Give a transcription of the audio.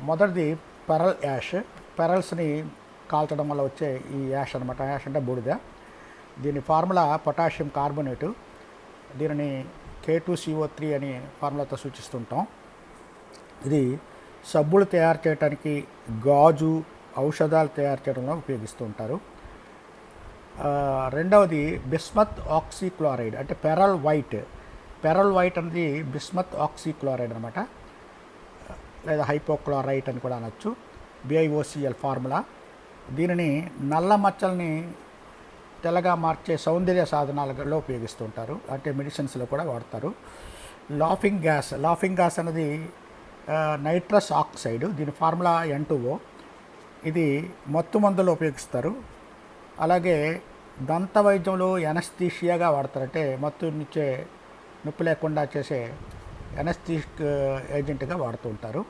మొదటిది pearl ash. పెరల్స్ని కాల్చడం వల్ల వచ్చే ఈ యాష్ అనమాట. యాష్ అంటే బూడిద. దీని ఫార్ములా పొటాషియం కార్బోనేటు. దీనిని K2CO3 అనే ఫార్ములాతో సూచిస్తుంటాం. ఇది సబ్బులు తయారు చేయడానికి, గాజు, ఔషధాలు తయారు చేయడంలో ఉపయోగిస్తూ ఉంటారు. రెండవది బిస్మత్ ఆక్సీక్లోరైడ్ అంటే పెరల్ వైట్. పెరల్ వైట్ అనేది బిస్మత్ ఆక్సీక్లోరైడ్ అనమాట, లేదా హైపోక్లోరైట్ అని కూడా అనొచ్చు. BiOCl formula. దీనిని నల్ల మచ్చల్ని తెల్లగా మార్చే సౌందర్య సాధనాలలో ఉపయోగిస్తుంటారు, అంటే మెడిసిన్స్లో కూడా వాడతారు. Laughing gas. లాఫింగ్ గ్యాస్ అనేది నైట్రస్ ఆక్సైడ్. దీని ఫార్ములా N2O. ఇది మత్తు మందులో ఉపయోగిస్తారు. అలాగే దంత వైద్యంలో ఎనస్థీషియాగా వాడతారు, అంటే మత్తునిచ్చే, నొప్పి లేకుండా చేసే ఎనస్థీషిక్ ఏజెంట్గా వాడుతూ ఉంటారు.